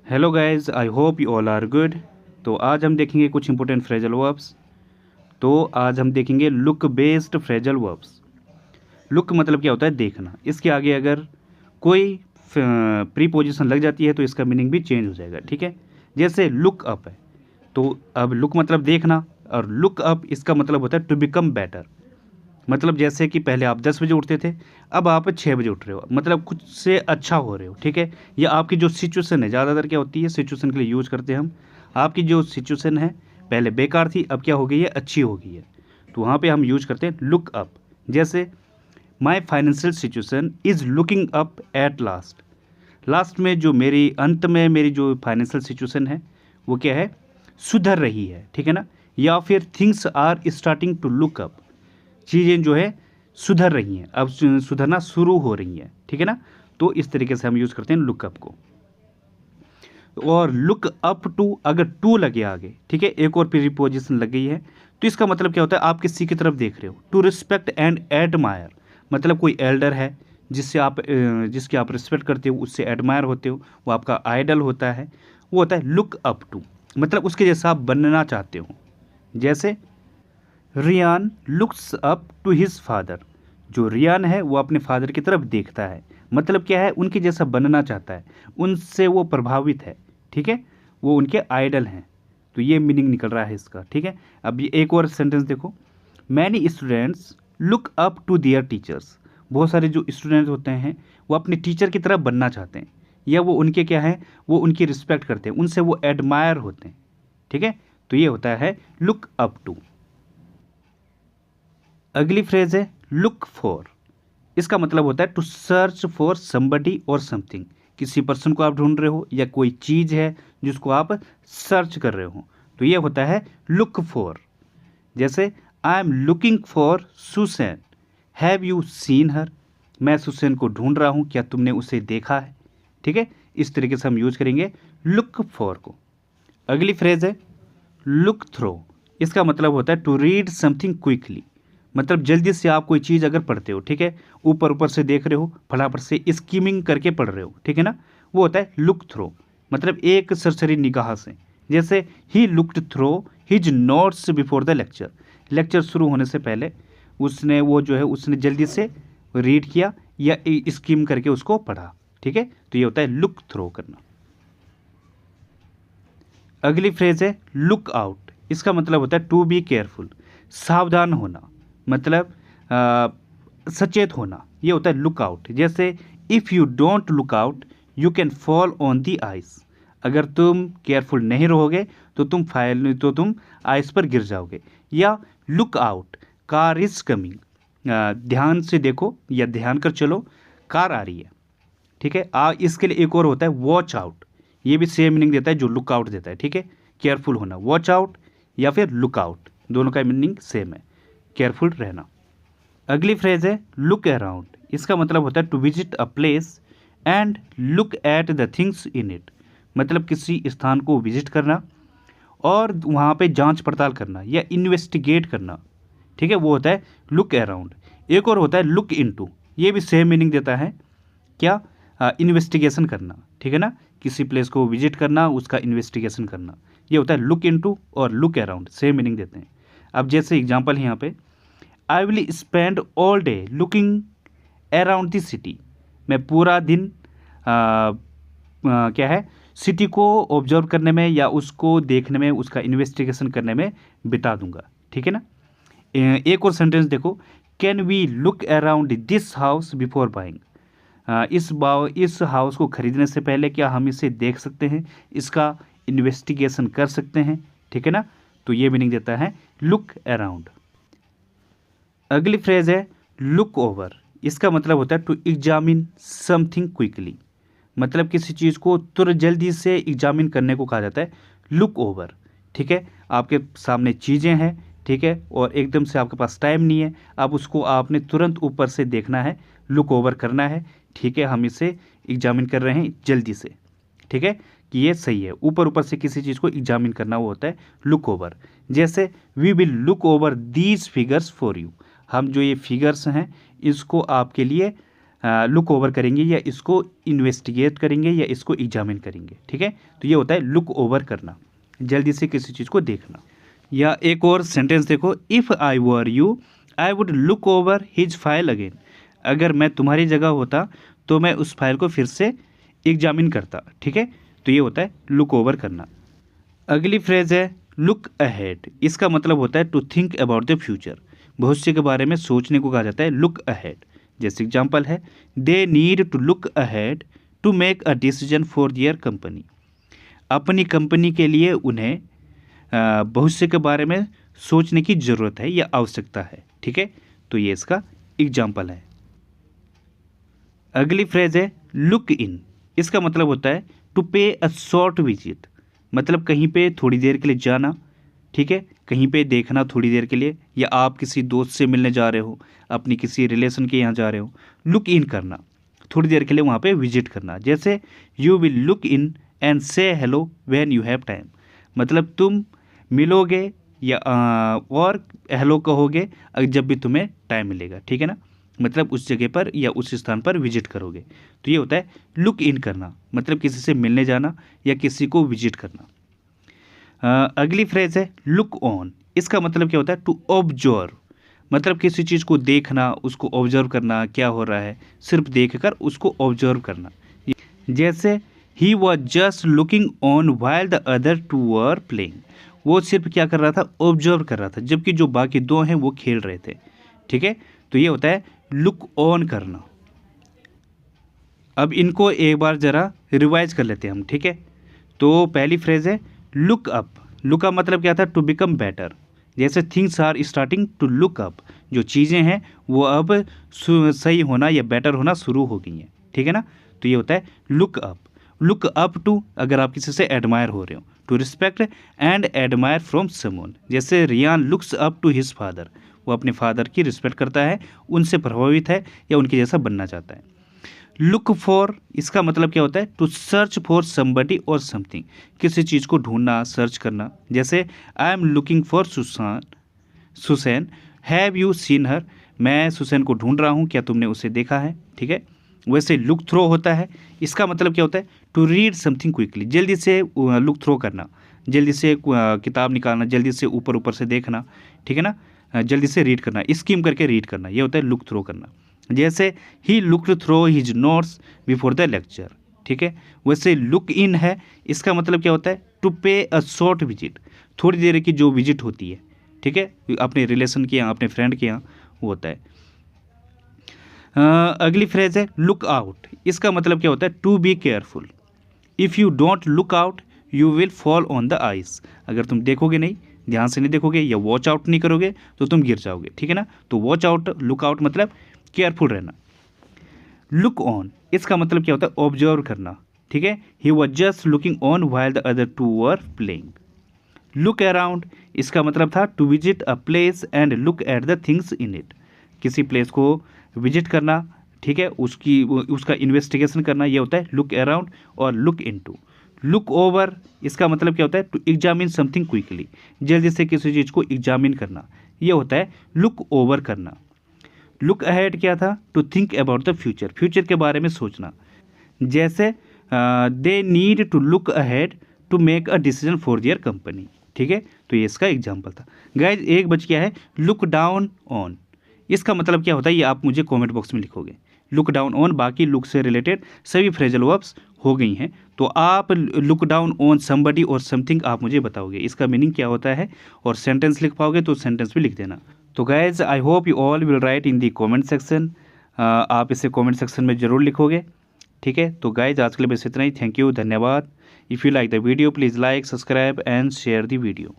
Hello guys, I hope you all are good. तो आज हम देखेंगे कुछ इंपॉर्टेंट फ्रेजल वर्ब्स। तो आज हम देखेंगे look based phrasal verbs. Look मतलब क्या होता है? देखना। इसके आगे अगर कोई प्रीपोजिशन लग जाती है तो इसका मीनिंग भी चेंज हो जाएगा। ठीक है, जैसे लुक अप है तो अब लुक मतलब देखना, और लुक अप इसका मतलब होता है टू बिकम बेटर। मतलब जैसे कि पहले आप 10 बजे उठते थे, अब आप 6 बजे उठ रहे हो, मतलब कुछ से अच्छा हो रहे हो। ठीक है, या आपकी जो सिचुएशन है, ज़्यादातर क्या होती है सिचुएशन के लिए यूज़ करते हैं हम। आपकी जो सिचुएशन है पहले बेकार थी, अब क्या हो गई है? अच्छी हो गई है। तो वहाँ पे हम यूज करते हैं लुक अप। जैसे माई financial situation is looking up at last. Last में जो मेरी अंत में मेरी जो फाइनेंशियल सिचुएशन है वो क्या है? सुधर रही है। ठीक है ना। या फिर things are starting to look up, चीज़ें जो है सुधर रही हैं, अब सुधरना शुरू हो रही हैं। ठीक है ना। तो इस तरीके से हम यूज़ करते हैं लुकअप को। और लुक अप टू, अगर टू लगे आगे, ठीक है, एक और प्रीपोजिशन लग गई है, तो इसका मतलब क्या होता है? आप किसी की तरफ देख रहे हो। टू रिस्पेक्ट एंड एडमायर, मतलब कोई एल्डर है जिससे आप जिसकी आप रिस्पेक्ट करते हो, उससे एडमायर होते हो, वो आपका आइडल होता है, वो होता है लुक अप टू। मतलब उसके जैसा आप बनना चाहते हो। जैसे Riyan looks up to his father. जो रियान है वो अपने फादर की तरफ देखता है, मतलब क्या है? उनके जैसा बनना चाहता है, उनसे वो प्रभावित है। ठीक है, वो उनके आइडल हैं। तो ये मीनिंग निकल रहा है इसका। ठीक है, अब ये एक और सेंटेंस देखो। Many students look up to their teachers. बहुत सारे जो स्टूडेंट होते हैं वो अपने टीचर की तरफ बनना चाहते हैं, या वो उनके क्या है? वो उनकी रिस्पेक्ट करते हैं, उनसे वो एडमायर होते हैं। ठीक है, तो ये होता है लुक अप टू। अगली फ्रेज है लुक फॉर। इसका मतलब होता है टू सर्च फॉर समबडी और समथिंग। किसी पर्सन को आप ढूंढ रहे हो, या कोई चीज है जिसको आप सर्च कर रहे हो, तो ये होता है लुक फॉर। जैसे I am looking for Susan, have you seen हर। मैं सुसैन को ढूंढ रहा हूं, क्या तुमने उसे देखा है? ठीक है, इस तरीके से हम यूज करेंगे लुक फॉर को। अगली फ्रेज है लुक थ्रो। इसका मतलब होता है टू रीड समथिंग क्विकली। मतलब जल्दी से आप कोई चीज़ अगर पढ़ते हो, ठीक है, ऊपर ऊपर से देख रहे हो, फटाफट से स्कीमिंग करके पढ़ रहे हो, ठीक है ना, वो होता है लुक थ्रो। मतलब एक सरसरी निगाह से। जैसे he looked through his notes before the lecture. Lecture शुरू होने से पहले उसने वो जो है उसने जल्दी से रीड किया या स्कीम करके उसको पढ़ा। ठीक है, तो ये होता है लुक थ्रो करना। अगली फ्रेज है लुक आउट। इसका मतलब होता है टू बी केयरफुल, सावधान होना, मतलब सचेत होना। ये होता है लुक आउट। जैसे if you don't look out you can fall on the ice. अगर तुम केयरफुल नहीं रहोगे तो तुम आइस पर गिर जाओगे। या look out car is coming, ध्यान से देखो या ध्यान कर चलो, कार आ रही है। ठीक है, इसके लिए एक और होता है वॉच आउट। ये भी सेम मीनिंग देता है जो लुक आउट देता है। ठीक है, केयरफुल होना, वॉच आउट या फिर लुक आउट, दोनों का मीनिंग सेम है, केयरफुल रहना। अगली फ्रेज है लुक अराउंड। इसका मतलब होता है to visit a place and look at the things in it. मतलब किसी स्थान को विजिट करना और वहाँ पे जांच पड़ताल करना या इन्वेस्टिगेट करना। ठीक है, वो होता है लुक अराउंड। एक और होता है लुक इनटू। ये भी सेम मीनिंग देता है, क्या? इन्वेस्टिगेशन करना। ठीक है ना, किसी प्लेस को विजिट करना, उसका इन्वेस्टिगेशन करना। ये होता है लुक इनटू और लुक अराउंड, सेम मीनिंग देते हैं। अब जैसे एग्जांपल है यहाँ पे, I will spend all day looking around the city. मैं पूरा दिन क्या है, सिटी को ऑब्जर्व करने में या उसको देखने में, उसका इन्वेस्टिगेशन करने में बिता दूंगा। ठीक है ना। एक और सेंटेंस देखो, can we look around this house before buying. इस हाउस को खरीदने से पहले क्या हम इसे देख सकते हैं, इसका इन्वेस्टिगेशन कर सकते हैं। ठीक है ना, तो ये मीनिंग देता है लुक अराउंड। अगली फ्रेज है लुक ओवर। इसका मतलब होता है टू एग्जामिन समथिंग क्विकली। मतलब किसी चीज़ को तुरंत जल्दी से एग्जामिन करने को कहा जाता है लुक ओवर। ठीक है, आपके सामने चीज़ें हैं, ठीक है, और एकदम से आपके पास टाइम नहीं है, अब उसको आपने तुरंत ऊपर से देखना है, लुक ओवर करना है। ठीक है, हम इसे एग्जामिन कर रहे हैं जल्दी से। ठीक है, कि ये सही है, ऊपर ऊपर से किसी चीज़ को एग्जामिन करना वो होता है लुक ओवर। जैसे we will look over these figures for you. हम जो ये फिगर्स हैं इसको आपके लिए लुक ओवर करेंगे या इसको इन्वेस्टिगेट करेंगे या इसको एग्जामिन करेंगे, ठीक है। तो ये होता है लुक ओवर करना, जल्दी से किसी चीज़ को देखना। या एक और सेंटेंस देखो, if I were you I would look over his file again. अगर मैं तुम्हारी जगह होता तो मैं उस फाइल को फिर से एग्जामिन करता, ठीक है। तो ये होता है लुक ओवर करना। अगली फ्रेज है लुक अहेड। इसका मतलब होता है to think about the future. भविष्य के बारे में सोचने को कहा जाता है लुक अहेड। जैसे एग्जाम्पल है, they need to look ahead to make a decision for their company. अपनी कंपनी के लिए उन्हें भविष्य के बारे में सोचने की ज़रूरत है या आवश्यकता है, ठीक है। तो ये इसका एग्जाम्पल है। अगली फ्रेज है लुक इन। इसका मतलब होता है टू पे अ शॉर्ट विजिट। मतलब कहीं पे थोड़ी देर के लिए जाना, ठीक है, कहीं पे देखना थोड़ी देर के लिए, या आप किसी दोस्त से मिलने जा रहे हो, अपनी किसी रिलेशन के यहाँ जा रहे हो, लुक इन करना, थोड़ी देर के लिए वहाँ पे विजिट करना। जैसे you will look in and say hello when you have time. मतलब तुम मिलोगे या और हेलो कहोगे जब भी तुम्हें टाइम मिलेगा, ठीक है ना। मतलब उस जगह पर या उस स्थान पर विजिट करोगे। तो ये होता है लुक इन करना, मतलब किसी से मिलने जाना या किसी को विजिट करना। अगली फ्रेज है लुक ऑन। इसका मतलब क्या होता है टू ऑब्जर्व। मतलब किसी चीज़ को देखना, उसको ऑब्जर्व करना, क्या हो रहा है, सिर्फ देखकर उसको ऑब्जर्व करना। जैसे he was just looking on while the other two were playing. वो सिर्फ क्या कर रहा था, ऑब्जर्व कर रहा था, जबकि जो बाकी दो हैं वो खेल रहे थे, ठीक है। तो ये होता है लुक ऑन करना। अब इनको एक बार ज़रा रिवाइज कर लेते हैं हम, ठीक है। तो पहली फ्रेज है लुक अप। लुक अप मतलब क्या था, टू बिकम बेटर। जैसे things are starting to look up. जो चीज़ें हैं वो अब सही होना या बेटर होना शुरू हो गई हैं, ठीक है ना। तो ये होता है look up. Look up to, अगर आप किसी से एडमायर हो रहे हो, to respect and admire from someone. जैसे Riyan looks up to his father. वो अपने फादर की रिस्पेक्ट करता है, उनसे प्रभावित है या उनके जैसा बनना चाहता है। लुक फॉर, इसका मतलब क्या होता है टू सर्च फॉर समबडी और समथिंग। किसी चीज़ को ढूंढना, सर्च करना। जैसे I am looking for Susan have you seen हर। मैं सुसैन को ढूंढ रहा हूँ, क्या तुमने उसे देखा है, ठीक है। वैसे लुक थ्रो होता है, इसका मतलब क्या होता है टू रीड समथिंग क्विकली। जल्दी से लुक थ्रो करना, जल्दी से किताब निकालना, जल्दी से ऊपर ऊपर से देखना, ठीक है ना। जल्दी से रीड करना, स्किम करके रीड करना, ये होता है लुक थ्रो करना। जैसे he looked through his notes before the lecture, ठीक है। वैसे लुक इन है, इसका मतलब क्या होता है टू पे अ शॉर्ट विजिट। थोड़ी देर की जो विजिट होती है, ठीक है, अपने रिलेशन के यहाँ, अपने फ्रेंड के यहाँ, वो होता है। अगली फ्रेज है लुक आउट। इसका मतलब क्या होता है to be careful. If you don't look out you will fall on the ice. अगर तुम देखोगे नहीं, ध्यान से नहीं देखोगे या वॉच आउट नहीं करोगे तो तुम गिर जाओगे, ठीक है ना। तो वॉच आउट, लुक आउट मतलब केयरफुल रहना। लुक ऑन, इसका मतलब क्या होता है ऑब्जर्व करना, ठीक है। He was just looking on while the other two were playing. Look around, इसका मतलब था to visit a place and look at the things in it. किसी प्लेस को विजिट करना, ठीक है, उसका इन्वेस्टिगेशन करना, ये होता है लुक अराउंड। और लुक इनटू। लुक ओवर, इसका मतलब क्या होता है टू एग्जामिन समथिंग क्विकली। जल्दी से किसी चीज़ को एग्जामिन करना, ये होता है लुक ओवर करना। लुक अहेड क्या था, to think about the future. Future के बारे में सोचना। जैसे they need to look ahead to make a decision for their company, ठीक है। तो ये इसका एग्जाम्पल था। गाइज एक बच गया है लुक डाउन ऑन। इसका मतलब क्या होता है ये आप मुझे कमेंट बॉक्स में लिखोगे। लुक डाउन ऑन, बाकी लुक से रिलेटेड सभी फ्रेजल वर्ब्स हो गई हैं। तो आप लुक डाउन ऑन समबडी और समथिंग आप मुझे बताओगे इसका मीनिंग क्या होता है, और सेंटेंस लिख पाओगे तो सेंटेंस भी लिख देना। तो guys I hope you all will write in the comment section. आप इसे कमेंट सेक्शन में ज़रूर लिखोगे, ठीक है। तो गाइज आज के लिए बस इतना ही। थैंक यू, धन्यवाद। If you like the video please like, subscribe and share the video.